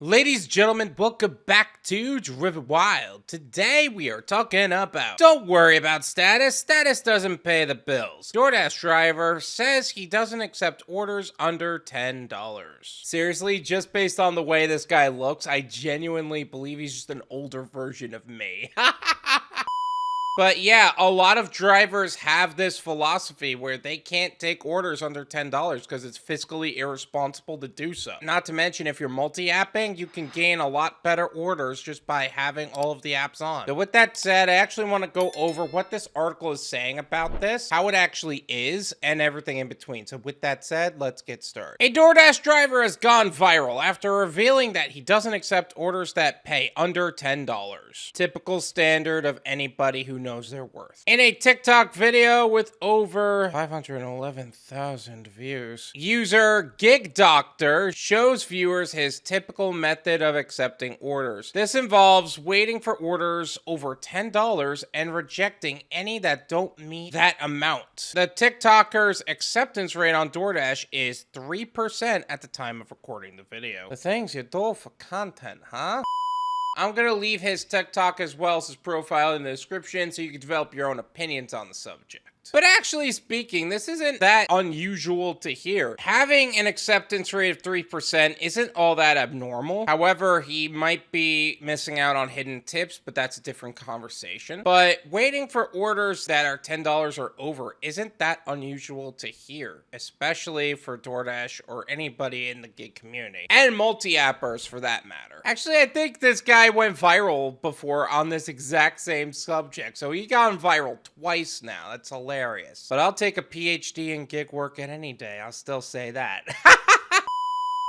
Ladies and gentlemen, welcome back to Driven Wild. Today we are talking about don't worry about status. Status doesn't pay the bills. Doordash driver says he doesn't accept orders under $10. Seriously, just based on the way this guy looks, I genuinely believe he's just an older version of me. But yeah, a lot of drivers have this philosophy where they can't take orders under $10 because it's fiscally irresponsible to do so. Not to mention, if you're multi-apping, you can gain a lot better orders just by having all of the apps on. So with that said, I actually want to go over what this article is saying about this, how it actually is, and everything in between. So with that said, let's get started. A DoorDash driver has gone viral after revealing that he doesn't accept orders that pay under $10. Typical standard of anybody who knows their worth. In a TikTok video with over 511,000 views, user Gigdoctor shows viewers his typical method of accepting orders. This involves waiting for orders over $10 and rejecting any that don't meet that amount. The TikToker's acceptance rate on DoorDash is 3% at the time of recording the video. The things you do for content, huh? I'm going to leave his TikTok as well as his profile in the description so you can develop your own opinions on the subject. But actually speaking, this isn't that unusual to hear. Having an acceptance rate of 3% isn't all that abnormal. However, he might be missing out on hidden tips, but that's a different conversation. But waiting for orders that are $10 or over isn't that unusual to hear, especially for DoorDash or anybody in the gig community, and multi-appers for that matter. Actually, I think this guy went viral before on this exact same subject, so he gone viral twice now. That's hilarious. But I'll take a PhD in gig work at any day. I'll still say that.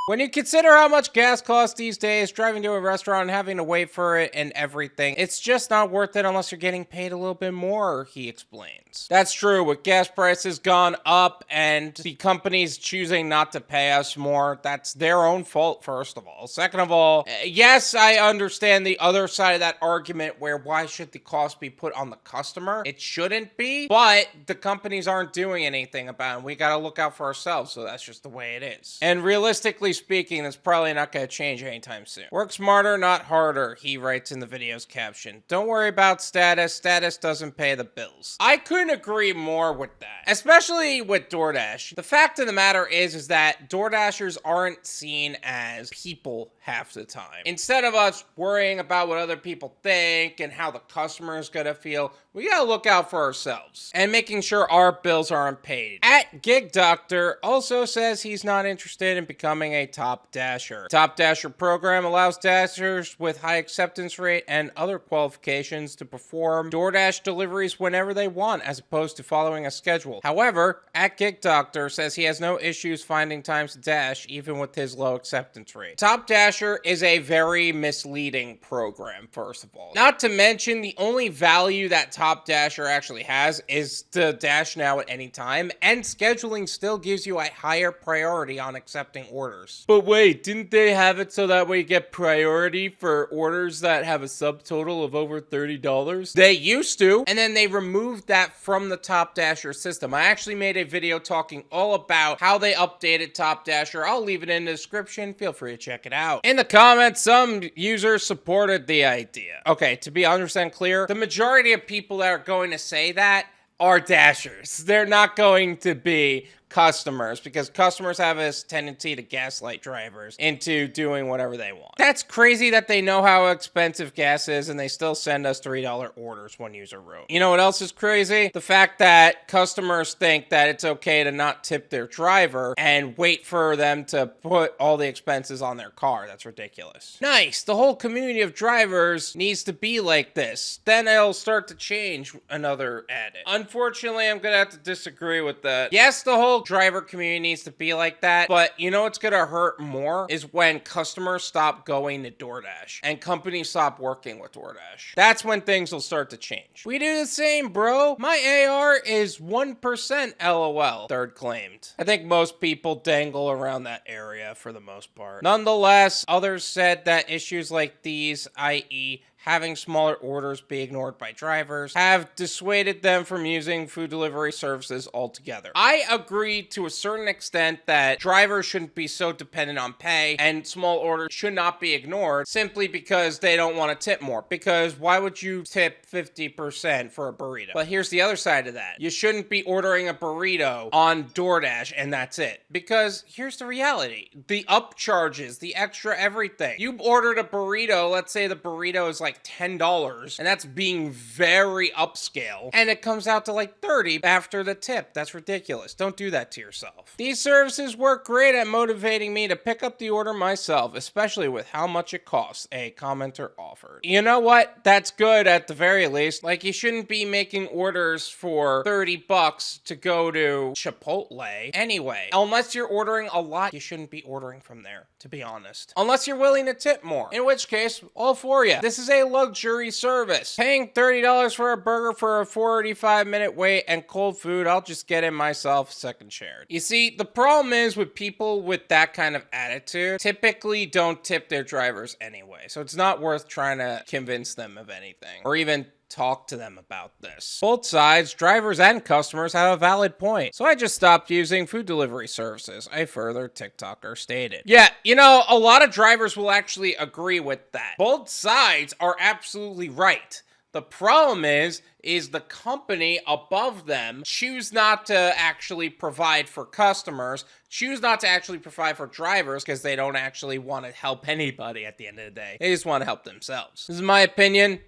When you consider how much gas costs these days, driving to a restaurant and having to wait for it and everything, it's just not worth it unless you're getting paid a little bit more, he explains. That's true, with gas prices gone up and the companies choosing not to pay us more, that's their own fault, first of all. Second of all, yes, I understand the other side of that argument where why should the cost be put on the customer? It shouldn't be, but the companies aren't doing anything about it. We gotta look out for ourselves, so that's just the way it is. And realistically speaking, that's probably not going to change anytime soon. Work smarter, not harder, he writes in the video's caption. Don't worry about status. Status doesn't pay the bills. I couldn't agree more with that, especially with DoorDash. The fact of the matter is that DoorDashers aren't seen as people half the time. Instead of us worrying about what other people think and how the customer is going to feel, we got to look out for ourselves and making sure our bills aren't paid. At Gigdoctor also says he's not interested in becoming a top dasher. Top dasher program allows dashers with high acceptance rate and other qualifications to perform DoorDash deliveries whenever they want as opposed to following a schedule. However, at Gigdoctor says he has no issues finding times to dash even with his low acceptance rate. Top dasher is a very misleading program, first of all. Not to mention the only value that Top Dasher actually has is to dash now at any time, and scheduling still gives you a higher priority on accepting orders. But wait, didn't they have it so that way you get priority for orders that have a subtotal of over $30? They used to, and then they removed that from the Top Dasher system. I actually made a video talking all about how they updated Top Dasher. I'll leave it in the description. Feel free to check it out. In the comments, some users supported the idea. Okay, to be 100% clear, the majority of people that are going to say that are dashers. They're not going to be customers, because customers have this tendency to gaslight drivers into doing whatever they want. That's crazy that they know how expensive gas is and they still send us $3 orders, one user wrote. You know what else is crazy? The fact that customers think that it's okay to not tip their driver and wait for them to put all the expenses on their car. That's ridiculous. Nice. The whole community of drivers needs to be like this. Then it'll start to change, another added. Unfortunately, I'm gonna have to disagree with that. Yes, the whole driver community needs to be like that, but you know what's gonna hurt more is when customers stop going to DoorDash and companies stop working with DoorDash. That's when things will start to change. We do the same, bro. My AR is 1% LOL, third claimed. I think most people dangle around that area for the most part. Nonetheless, others said that issues like these, i.e. having smaller orders be ignored by drivers have dissuaded them from using food delivery services altogether. I agree to a certain extent that drivers shouldn't be so dependent on pay and small orders should not be ignored simply because they don't want to tip more. Because why would you tip 50% for a burrito? But here's the other side of that. You shouldn't be ordering a burrito on DoorDash and that's it. Because here's the reality. The upcharges, the extra everything. You ordered a burrito, let's say the burrito is like $10, and that's being very upscale, and it comes out to like $30 after the tip. That's ridiculous. Don't do that to yourself. These services work great at motivating me to pick up the order myself, especially with how much it costs, a commenter offered. You know what? That's good at the very least. Like, you shouldn't be making orders for $30 to go to Chipotle anyway. Unless you're ordering a lot, you shouldn't be ordering from there, to be honest. Unless you're willing to tip more, in which case, all for you. This is a luxury service. Paying $30 for a burger for a 45-minute wait and cold food, I'll just get it myself, second shared. You see, the problem is with people with that kind of attitude, typically don't tip their drivers anyway, so it's not worth trying to convince them of anything, or even talk to them about this. Both sides, drivers and customers, have a valid point. So I just stopped using food delivery services, a further TikToker stated. Yeah, you know, a lot of drivers will actually agree with that. Both sides are absolutely right. The problem is the company above them choose not to actually provide for customers, choose not to actually provide for drivers because they don't actually want to help anybody at the end of the day. They just want to help themselves. This is my opinion.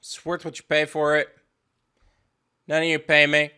It's worth what you pay for it. None of you pay me.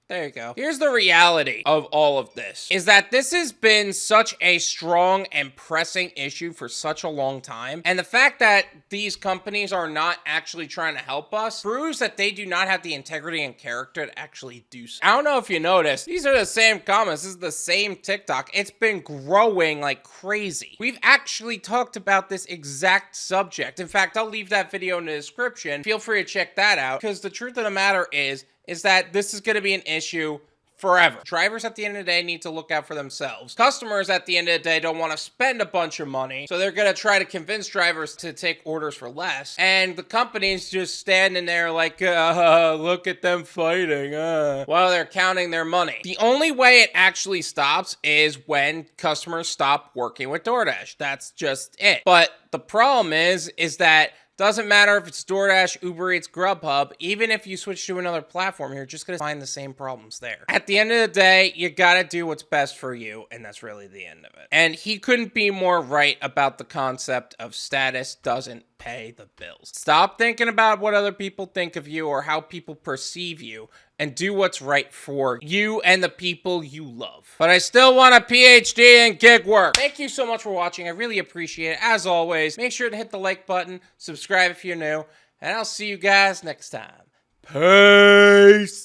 There you go. Here's the reality of all of this, is that this has been such a strong and pressing issue for such a long time. And the fact that these companies are not actually trying to help us proves that they do not have the integrity and character to actually do so. I don't know if you noticed, these are the same comments. This is the same TikTok. It's been growing like crazy. We've actually talked about this exact subject. In fact, I'll leave that video in the description. Feel free to check that out, because the truth of the matter is that this is going to be an issue forever. Drivers at the end of the day need to look out for themselves. Customers at the end of the day don't want to spend a bunch of money, so they're going to try to convince drivers to take orders for less. And the company's just standing there like, look at them fighting, while they're counting their money. The only way it actually stops is when customers stop working with DoorDash. That's just it. But the problem is that doesn't matter if it's Doordash, UberEats, GrubHub, even if you switch to another platform, you're just going to find the same problems there. At the end of the day, you got to do what's best for you, and that's really the end of it. And he couldn't be more right about the concept of status doesn't pay the bills. Stop thinking about what other people think of you or how people perceive you, and do what's right for you and the people you love. But I still want a PhD in gig work. Thank you so much for watching. I really appreciate it. As always, make sure to hit the like button, subscribe if you're new, and I'll see you guys next time. Peace!